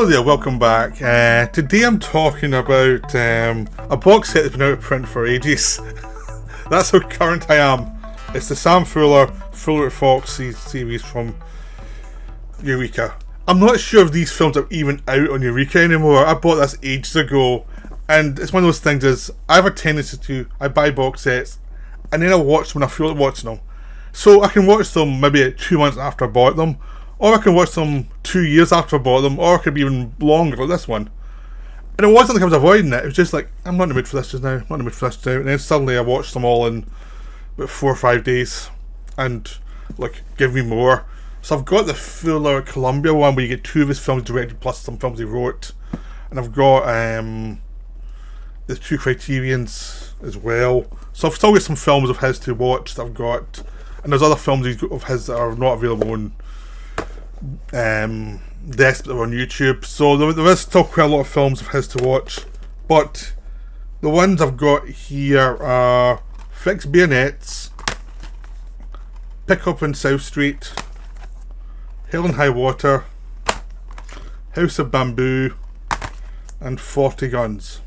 Hello there, welcome back. Today I'm talking about a box set that's been out of print for ages. That's how current I am. It's the Sam Fuller at Fox series from Eureka. I'm not sure if these films are even out on Eureka anymore. I bought this ages ago, and it's one of those things is, I have a tendency to, I buy box sets, and then I watch them when I feel like watching them. So I can watch them maybe 2 months after I bought them, or I can watch them 2 years after I bought them, or it could be even longer, like this one. And it wasn't like I was avoiding it, it was just like, I'm not in the mood for this just now, I'm not in the mood for this just now. And then suddenly I watched them all in about 4 or 5 days, and like, give me more. So I've got the Fuller Columbia one, where you get 2 of his films directed plus some films he wrote. And I've got the 2 Criterions as well. So I've still got some films of his to watch that I've got. And there's other films of his that are not available on Desktop that are on YouTube. So there is still quite a lot of films of his to watch. But the ones I've got here are Fix Bayonets, Pick Up in South Street, Hell and High Water, House of Bamboo, and 40 Guns.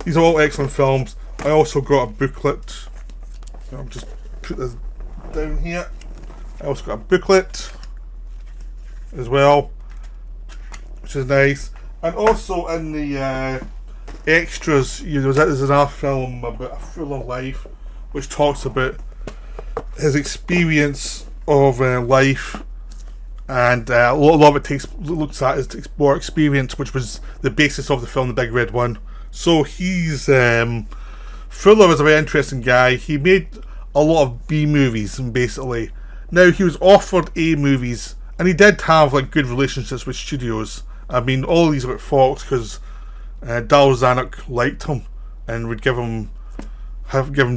These are all excellent films. I also got a booklet. I'll just put this down here. I also got a booklet as well, which is nice. And also in the extras, there's another film about a Fuller life, which talks about his experience of life, and a lot of it looks at is to explore experience, which was the basis of the film The Big Red One. So he's Fuller is a very interesting guy. He made a lot of B movies, and basically now he was offered A movies, and he did have like good relationships with studios. I mean, all these were at Fox because Darryl Zanuck liked him and would give him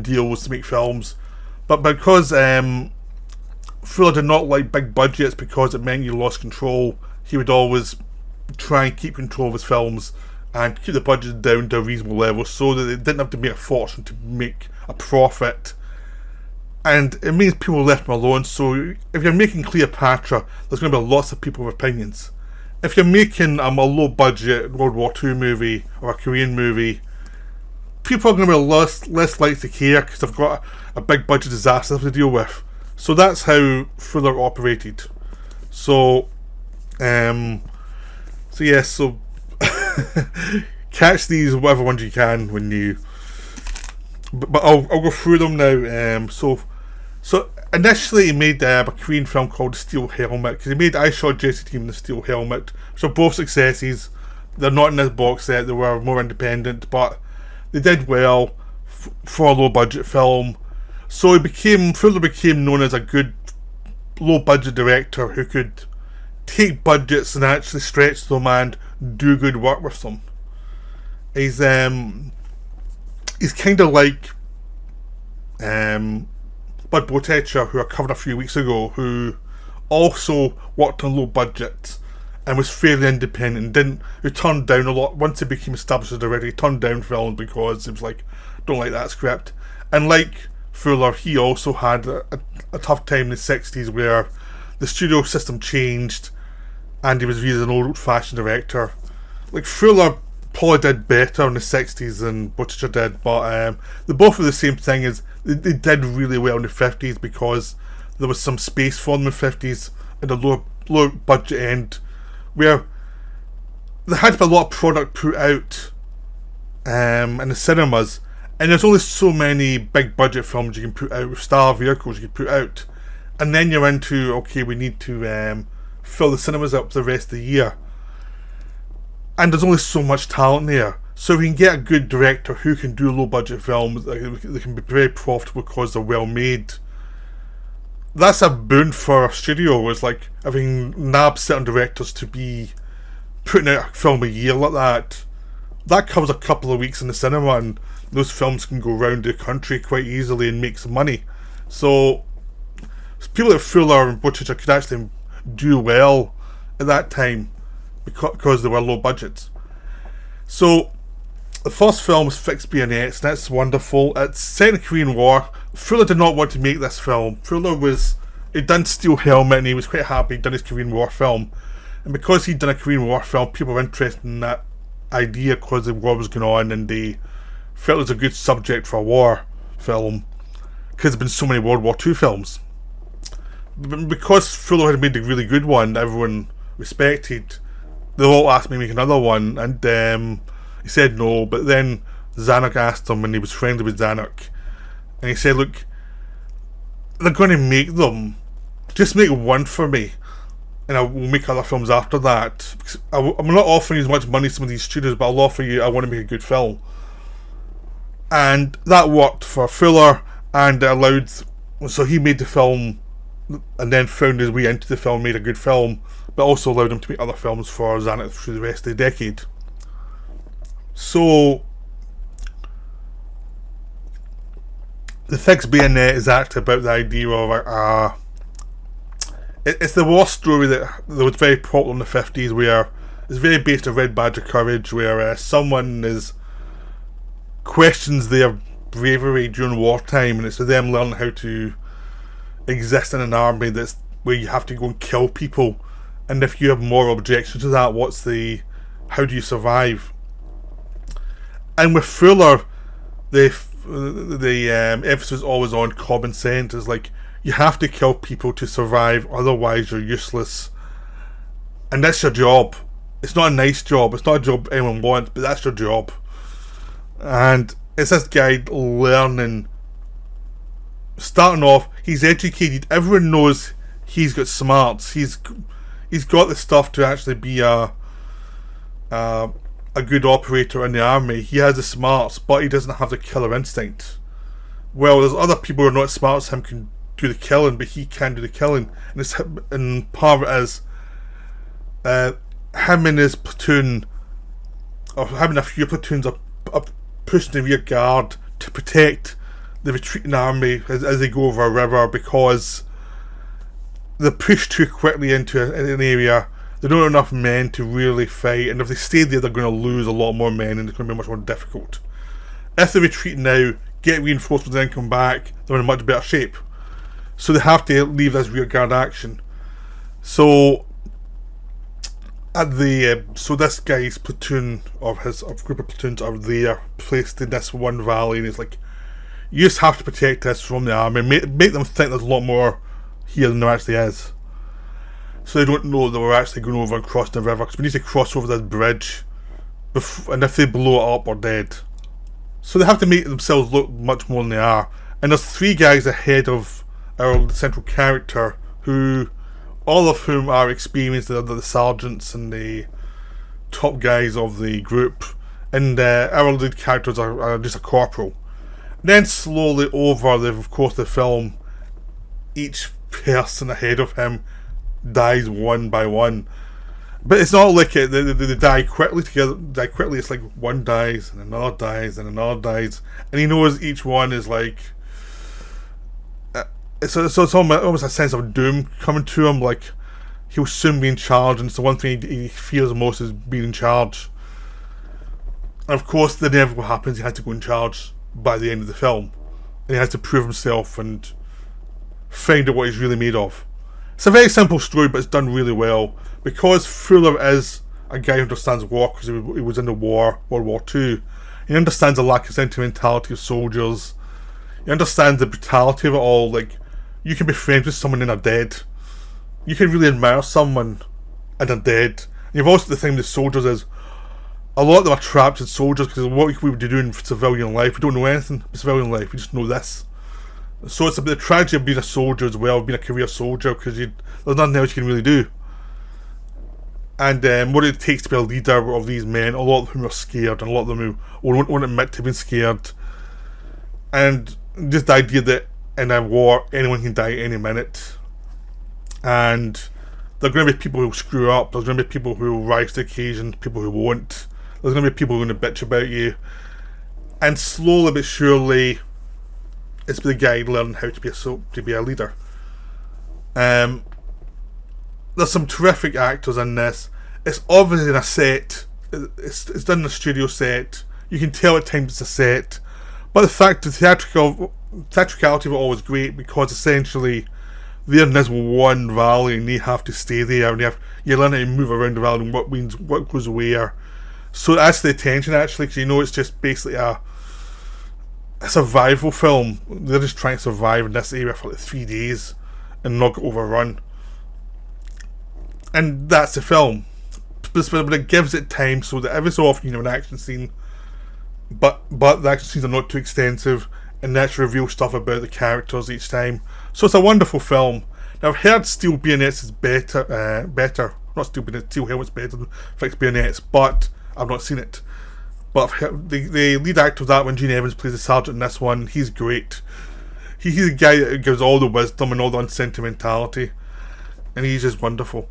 deals to make films. But because Fuller did not like big budgets because it meant you lost control, he would always try and keep control of his films and keep the budget down to a reasonable level so that they didn't have to make a fortune to make a profit. And it means people left him alone. So if you're making Cleopatra, there's going to be lots of people with opinions. If you're making a low budget World War II movie or a Korean movie, people are going to be less likely to care because they've got a big budget disaster they have to deal with. So that's how Fuller operated. So catch these whatever ones you can when you. But I'll go through them now. So initially he made a Korean film called Steel Helmet, because he made I Saw Jesse Team and The Steel Helmet, which are both successes. They're not in this box set, they were more independent, but they did well for a low budget film. So Fuller became known as a good low budget director who could take budgets and actually stretch them and do good work with them. He's kind of like Bud Botticher, who I covered a few weeks ago, who also worked on low budget and was fairly independent, who turned down a lot once he became established as a director. He turned down films because it was like, don't like that script. And like Fuller, he also had a tough time in the 60s where the studio system changed and he was viewed as an old-fashioned director. Like Fuller probably did better in the 60s than Buttigieg did, but they both were the same thing. Is they did really well in the 50s because there was some space for them in the 50s at the lower budget end, where there had to be a lot of product put out in the cinemas, and there's only so many big budget films you can put out with star vehicles you can put out, and then you're into, okay, we need to fill the cinemas up for the rest of the year. And there's only so much talent there. So if you can get a good director who can do low budget films, they can be very profitable because they're well made. That's a boon for a studio. It's like having nab certain directors to be putting out a film a year like that. That covers a couple of weeks in the cinema, and those films can go around the country quite easily and make some money. So people like Fuller and Buttigieg could actually do well at that time because they were low budgets. So the first film was Fix Bayonets, and that's wonderful. It's set in the Korean War. Fuller did not want to make this film. He'd done Steel Helmet and he was quite happy he'd done his Korean War film. And because he'd done a Korean War film, people were interested in that idea because the war was going on, and they felt it was a good subject for a war film because there's been so many World War II films. Because Fuller had made a really good one that everyone respected, they all asked me to make another one, and he said no. But then Zanuck asked him, and he was friendly with Zanuck, and he said, look, they're going to make them, just make one for me, and I will make other films after that. Because I'm not offering you as much money as some of these studios, but I'll offer you, I want to make a good film. And that worked for Fuller, and it allowed, so he made the film and then found his way into the film, made a good film, but also allowed him to make other films for Zanuck through the rest of the decade. So the Fixed Bayonet is actually about the idea of it's the war story that was very popular in the 50s, where it's very based on Red Badge of Courage, where someone questions their bravery during wartime, and it's them learning how to exist in an army that's where you have to go and kill people, and if you have moral objections to that, how do you survive? And with Fuller, the emphasis is always on common sense. It's like, you have to kill people to survive, otherwise you're useless, and that's your job. It's not a nice job, it's not a job anyone wants, but that's your job. And it's this guy learning, starting off, he's educated, everyone knows he's got smarts, he's got the stuff to actually be a good operator in the army. He has the smarts, but he doesn't have the killer instinct. Well, there's other people who are not as smart as him, can do the killing, but he can't do the killing, and part of it is him and his platoon, or having a few platoons are pushing the rear guard to protect the retreating army as they go over a river, because they push too quickly into an area. They don't have enough men to really fight, and if they stay there, they're going to lose a lot more men, and it's going to be much more difficult. If they retreat now, get reinforcements, and then come back, they're in much better shape. So they have to leave this rear guard action. So this guy's platoon, or his group of platoons, are there, placed in this one valley, and it's like, you just have to protect this from the army, make them think there's a lot more here than there actually is. So they don't know that we're actually going over and crossing the river, because we need to cross over this bridge, and if they blow it up, we're dead. So they have to make themselves look much more than they are. And there's 3 guys ahead of our central character, all of whom are experienced. They're the sergeants and the top guys of the group, and our lead characters are just a corporal. Then slowly over the course of the film, each person ahead of him dies one by one. But it's not like they die quickly together. It's like one dies and another dies and another dies, and he knows each one is like. So it's almost a sense of doom coming to him. Like, he'll soon be in charge, and it's the one thing he fears most is being in charge. And of course, the inevitable happens. He has to go in charge by the end of the film, and he has to prove himself and find out what he's really made of. It's a very simple story, but it's done really well, because Fuller is a guy who understands war, because he was in the war, World War II. He understands the lack of sentimentality of soldiers. He understands the brutality of it all. Like, you can be friends with someone and they're dead. You can really admire someone and they're dead. And you've also the thing with soldiers is, a lot of them are trapped as soldiers, because what we would do in civilian life, we don't know anything about civilian life, we just know this. So it's a bit of the tragedy of being a soldier as well, being a career soldier, because there's nothing else you can really do. And what it takes to be a leader of these men, a lot of whom are scared, and a lot of them who won't admit to being scared. And just the idea that in a war, anyone can die any minute. And there are going to be people who screw up, there's going to be people who will rise to the occasion, people who won't. There's going to be people who are going to bitch about you. And slowly but surely, it's the guy learning how to be a leader. There's some terrific actors in this. It's obviously in a set. It's done in a studio set. You can tell at times it's a set. But the fact the theatricality of it all is great, because essentially they're in this one valley and they have to stay there, and you learn how to move around the valley and what goes where. So that's the tension, actually, because it's just basically a survival film. They're just trying to survive in this area for like 3 days and not get overrun. And that's the film. But it gives it time so that every so often you have an action scene, but the action scenes are not too extensive, and that's reveal stuff about the characters each time. So it's a wonderful film. Now I've heard Steel Bayonets is better. Not Steel Bayonets, Steel Helmet's better than Fixed Bayonets, but I've not seen it. But I've heard the lead actor of that one, Gene Evans, plays the sergeant in this one. He's great. He's a guy that gives all the wisdom and all the unsentimentality, and he's just wonderful.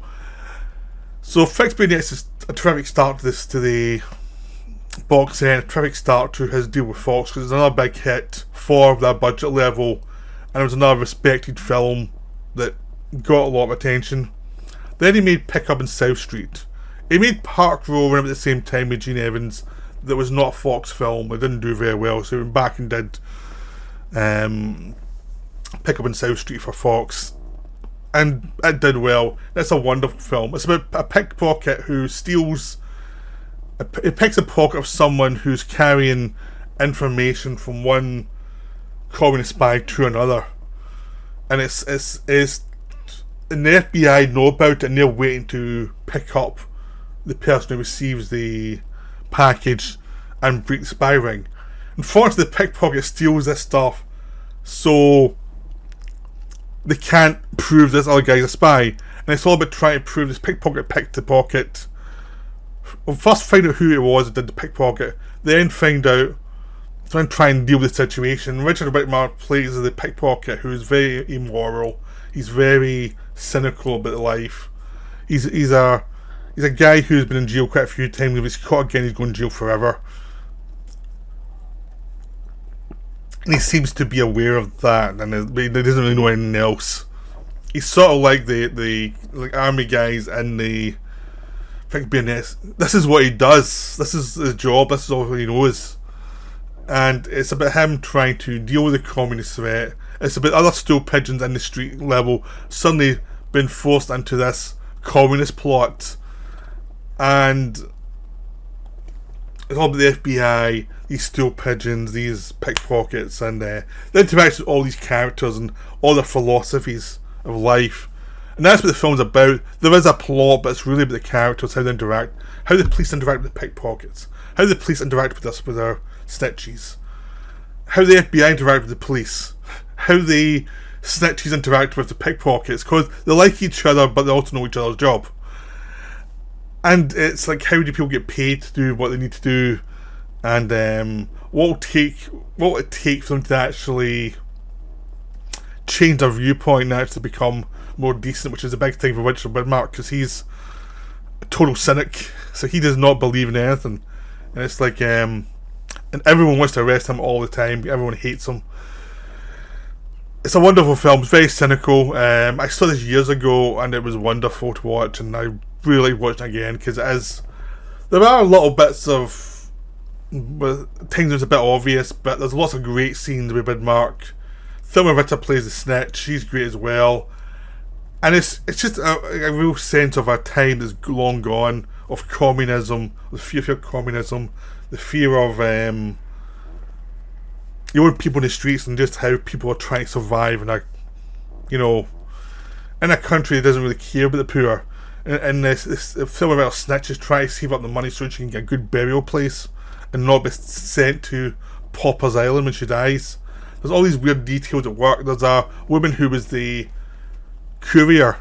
So Fixed Bayonets is a terrific start to the box set, a terrific start to his deal with Fox, because it's another big hit for that budget level, and it was another respected film that got a lot of attention. Then he made Pick Up in South Street. He made Park Row around at the same time with Gene Evans. That was not a Fox film. It didn't do very well, so he went back and did Pick Up in South Street for Fox, and it did well. It's a wonderful film. It's about a pickpocket who steals. It picks a pocket of someone who's carrying information from one communist spy to another, and it's and the FBI know about it, and they're waiting to pick up the person who receives the package and break the spy ring. Unfortunately, the pickpocket steals this stuff, so they can't prove this other guy's a spy, and it's all about trying to prove this pickpocket picked the pocket. Well, first find out who it was that did the pickpocket, then find out, then try and deal with the situation. Richard Whitmore plays the pickpocket, who is very immoral. He's very cynical about life. He's a guy who's been in jail quite a few times. If he's caught again, he's going to jail forever. And he seems to be aware of that, and he doesn't really know anything else. He's sort of like the army guys in the Bayonets. This is what he does. This is his job. This is all he knows. And it's about him trying to deal with the communist threat. It's about other stool pigeons in the street level suddenly being forced into this communist plot. And it's all about the FBI, these stool pigeons, these pickpockets, and the interaction with all these characters and all their philosophies of life. And that's what the film's about. There is a plot, but it's really about the characters, how they interact, how the police interact with the pickpockets, how the police interact with us, with their snitches, how the FBI interact with the police, how the snitches interact with the pickpockets, because they like each other, but they also know each other's job. And it's like, how do people get paid to do what they need to do, and what will it take for them to actually change their viewpoint and actually become more decent, which is a big thing for Richard Widmark, because he's a total cynic, so he does not believe in anything, and it's like, and everyone wants to arrest him all the time. Everyone hates him. It's a wonderful film. It's very cynical. I saw this years ago, and it was wonderful to watch, and I really watched it again, because there are little bits of things that's a bit obvious, but there's lots of great scenes with Widmark. Thelma Ritter plays the snitch. She's great as well. And it's just a real sense of a time that's long gone, of communism, the fear of communism, the fear of people in the streets, and just how people are trying to survive in a country that doesn't really care about the poor. And this film about snitches trying to save up the money so she can get a good burial place and not be sent to Pauper's Island when she dies. There's all these weird details at work. There's a woman who was the courier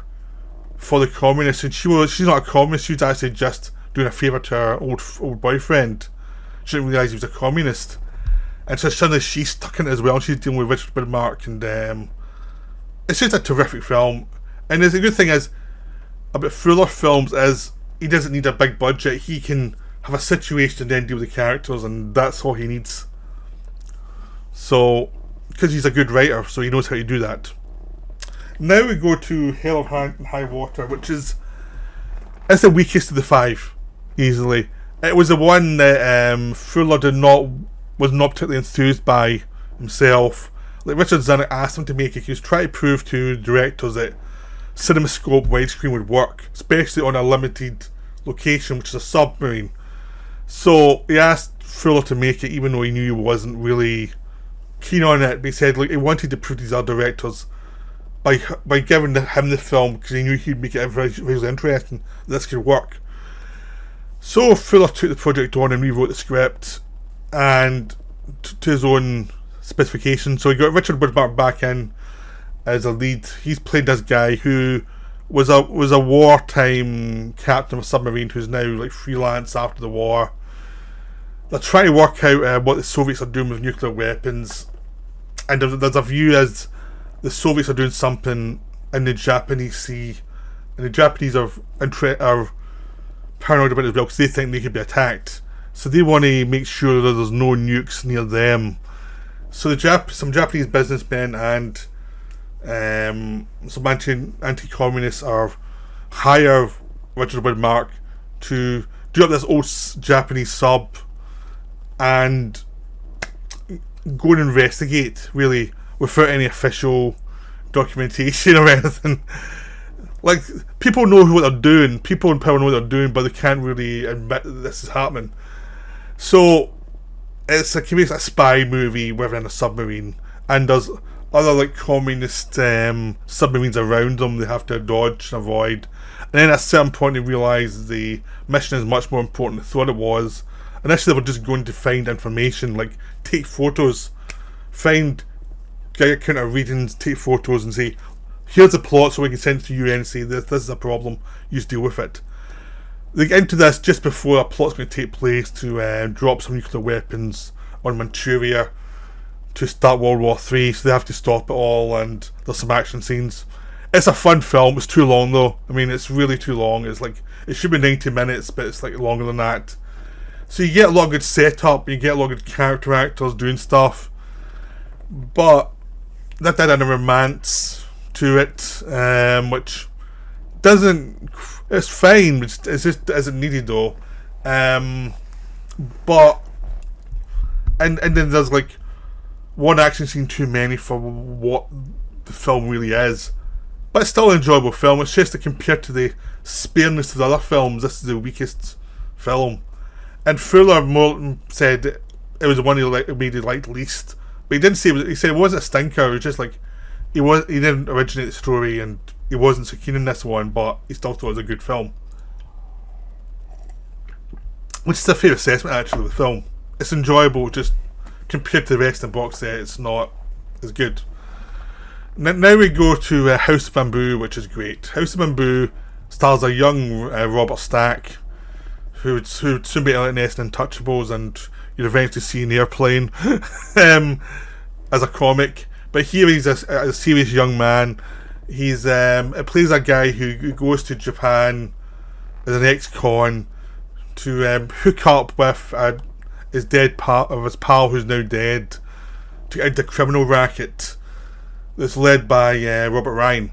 for the communists, and she's not a communist. She was actually just doing a favour to her old boyfriend. She didn't realise he was a communist, and so suddenly she's stuck in it as well. She's dealing with Richard Widmark, and it's just a terrific film. And the good thing is about Fuller films is he doesn't need a big budget. He can have a situation and then deal with the characters, and that's all he needs. So, because he's a good writer, so he knows how to do that. Now we go to Hell of High Water, which is it's the weakest of the five, easily. It was the one that Fuller was not particularly enthused by himself. like Richard Zanuck asked him to make it. He was trying to prove to directors that CinemaScope widescreen would work, especially on a limited location, which is a submarine. So he asked Fuller to make it, even though he knew he wasn't really keen on it. But he said like he wanted to prove to these other directors by giving him the film, because he knew he'd make it visually interesting, this could work. So Fuller took the project on and rewrote the script and to his own specifications. So he got Richard Widmark back in as a lead. He's played this guy who was a wartime captain of a submarine who's now like freelance after the war. They're trying to work out what the Soviets are doing with nuclear weapons, and there's a view as the Soviets are doing something in the Japanese Sea, and the Japanese are paranoid about it as well because they think they could be attacked. So they want to make sure that there's no nukes near them. So some Japanese businessmen and some anti-communists are hire Richard Widmark to do up this old Japanese sub and go and investigate, really, without any official documentation or anything. Like, people know what they're doing, people in power know what they're doing, but they can't really admit that this is happening. So it's a spy movie within a submarine, and there's other like communist submarines around them they have to dodge and avoid. And then at a certain point they realise the mission is much more important than they thought it was. Initially they were just going to find information, like take photos, get a counter readings, take photos and say, here's the plot so we can send it to UN and say this is a problem, you just deal with it. They get into this just before a plot's going to take place to drop some nuclear weapons on Manchuria to start World War III, so they have to stop it all, and there's some action scenes. It's a fun film. It's too long though. I mean, it's really too long. It's like, it should be 90 minutes, but it's like longer than that. So you get a lot of good setup, you get a lot of good character actors doing stuff, but that did a romance to it, which doesn't. It's fine. It's just isn't needed though. But and then there's like one action scene too many for what the film really is. But it's still an enjoyable film. It's just that compared to the spareness of the other films, this is the weakest film. And Fuller said it was the one he made he liked least. But he didn't say he said it wasn't a stinker. It was just like he didn't originate the story and he wasn't so keen in this one, but he still thought it was a good film. Which is a fair assessment actually of the film. It's enjoyable, just compared to the rest of the box set, it's not as good. Now we go to House of Bamboo, which is great. House of Bamboo stars a young Robert Stack, who would soon be in Untouchables, and you'd eventually see an airplane as a comic. But here he's a serious young man. He's it plays a guy who goes to Japan as an ex-con to hook up with his pal who's now dead, to get into a criminal racket that's led by Robert Ryan.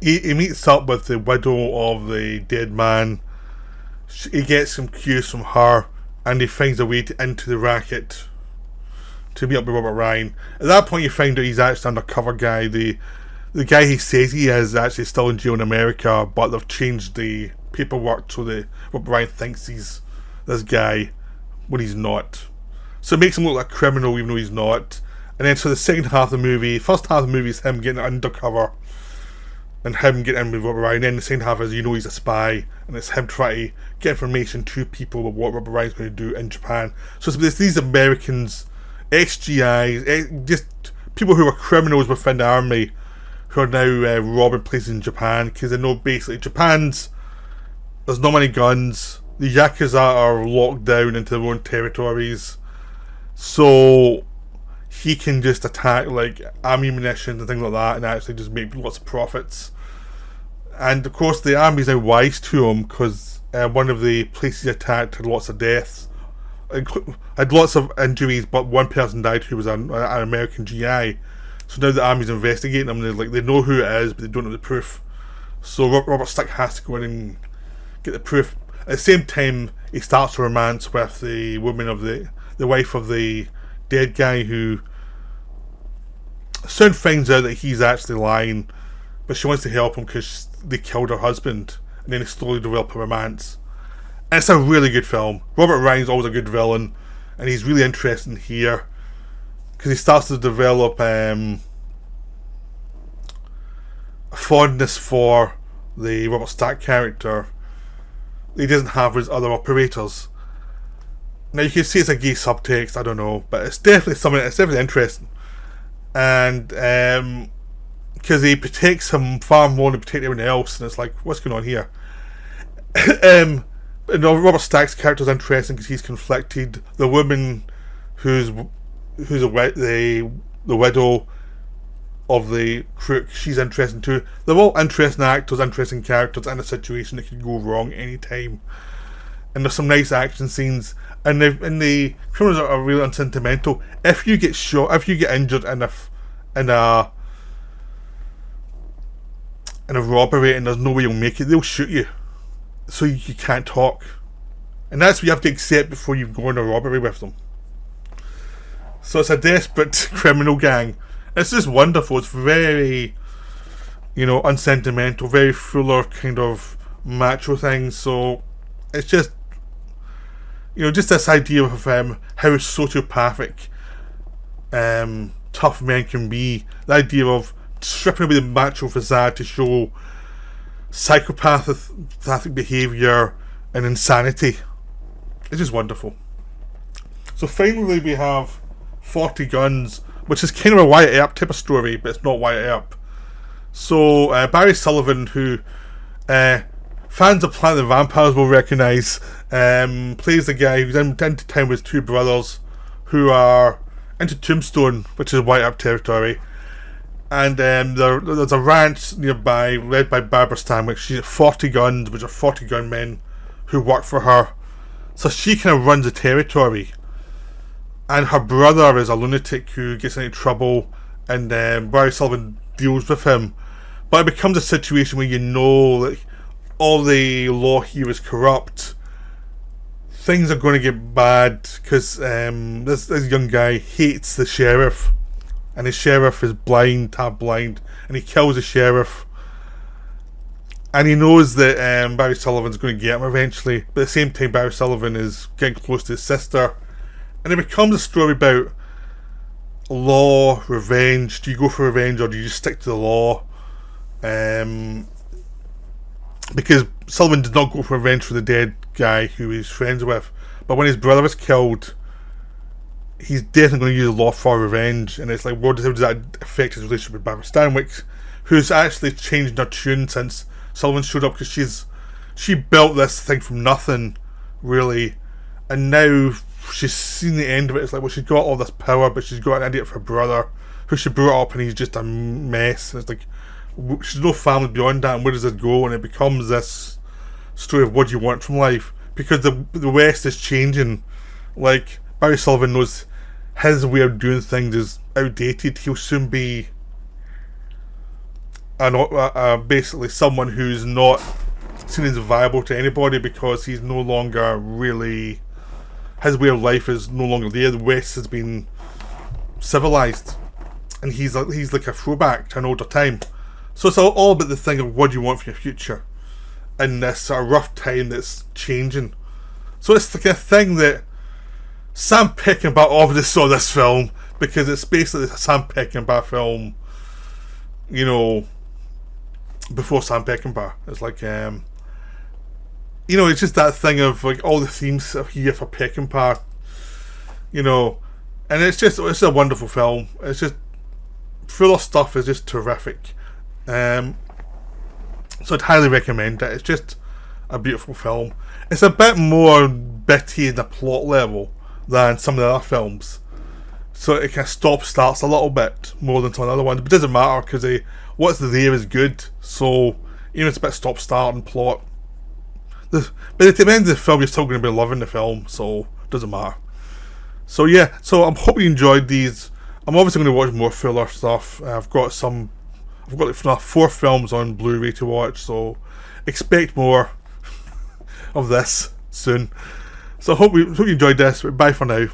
He meets up with the widow of the dead man. He gets some cues from her, and he finds a way into the racket to meet up with Robert Ryan. At that point you find out he's actually an undercover guy. The guy he says he is actually still in jail in America, but they've changed the paperwork so that Robert Ryan thinks he's this guy when he's not. So it makes him look like a criminal even though he's not. And then so the second half of the movie, first half of the movie is him getting undercover and him getting in with Robert Ryan. Then the second half is he's a spy, and it's him trying to get information to people about what Robert Ryan's going to do in Japan. So it's these Americans, ex-GIs, just people who were criminals within the army, who are now robbing places in Japan, because they know basically there's not many guns, the Yakuza are locked down into their own territories, so he can just attack like army munitions and things like that and actually just make lots of profits. And of course the army's now wise to him, because one of the places he attacked had lots of deaths, had lots of injuries, but one person died who was an American GI. So now the army's investigating him, and they know who it is, but they don't have the proof. So Robert Stack has to go in and get the proof. At the same time, he starts a romance with the woman of the wife of the dead guy, who soon finds out that he's actually lying, but she wants to help him because they killed her husband, and then they slowly develop a romance. And it's a really good film. Robert Ryan's always a good villain, and he's really interesting here because he starts to develop a fondness for the Robert Stack character that he doesn't have with other operators. Now you can see it's a gay subtext, I don't know, but it's definitely something. It's definitely interesting, and because he protects him far more than he protects everyone else, and it's like, what's going on here? Robert Stack's character is interesting because he's conflicted. The woman who's the widow of the crook, she's interesting too. They're all interesting actors, interesting characters in a situation that could go wrong anytime. And there's some nice action scenes, and the criminals are really unsentimental. If you get shot, if you get injured in a robbery and there's no way you'll make it, they'll shoot you, so you can't talk, and that's what you have to accept before you go on a robbery with them. So it's a desperate criminal gang. It's just wonderful. It's very, unsentimental, very full of kind of macho things. So it's just, just this idea of how sociopathic tough men can be. The idea of stripping away the macho facade to show psychopathic behaviour and insanity. It's just wonderful. So finally we have 40 Guns, which is kind of a Wyatt Earp type of story, but it's not Wyatt Earp. So Barry Sullivan, who fans of Planet of the Vampires will recognise, plays the guy who's into town with his two brothers who are into Tombstone, which is Wyatt Earp territory. And there's a ranch nearby led by Barbara Stanwyck. She's at 40 Guns, which are 40 gunmen who work for her. So she kind of runs the territory. And her brother is a lunatic who gets into trouble, and Barry Sullivan deals with him. But it becomes a situation where like, all the law here is corrupt. Things are going to get bad because this young guy hates the sheriff. And the sheriff is half blind, and he kills the sheriff. And he knows that Barry Sullivan's going to get him eventually, but at the same time Barry Sullivan is getting close to his sister. And it becomes a story about law, revenge. Do you go for revenge or do you just stick to the law? Because Sullivan did not go for revenge for the dead guy who he's friends with. But when his brother was killed, he's definitely going to use the law for revenge. And it's like, how does that affect his relationship with Barbara Stanwyck, who's actually changed her tune since Sullivan showed up, because she built this thing from nothing, really. And now she's seen the end of it. It's like, well, she's got all this power, but she's got an idiot for her brother who she brought up, and he's just a mess. And it's like, she's no family beyond that, and where does it go? And it becomes this story of what do you want from life, because the West is changing. Like, Barry Sullivan knows his way of doing things is outdated. He'll soon be basically someone who's not seen as viable to anybody, because he's no longer really, his way of life is no longer there. The West has been civilized, and he's like a throwback to an older time. So it's all about the thing of what do you want for your future in this sort of rough time that's changing. So it's like a thing that Sam Peckinpah obviously saw this film, because it's basically a Sam Peckinpah film, before Sam Peckinpah. It's like, it's just that thing of like all the themes are here for Peckinpah, and it's a wonderful film. It's just full of stuff. Is just terrific. So I'd highly recommend it. It's just a beautiful film. It's a bit more bitty in the plot level than some of the other films, so it kind of starts a little bit more than some of the other ones, but it doesn't matter because what's there is good. So even if it's a bit stop-start and plot, but at the end of the film you're still going to be loving the film, so it doesn't matter. So yeah, so I'm hoping you enjoyed these. I'm obviously going to watch more Fuller stuff. I've got like 4 films on Blu-ray to watch, so expect more of this soon. So I hope you enjoyed this. Bye for now.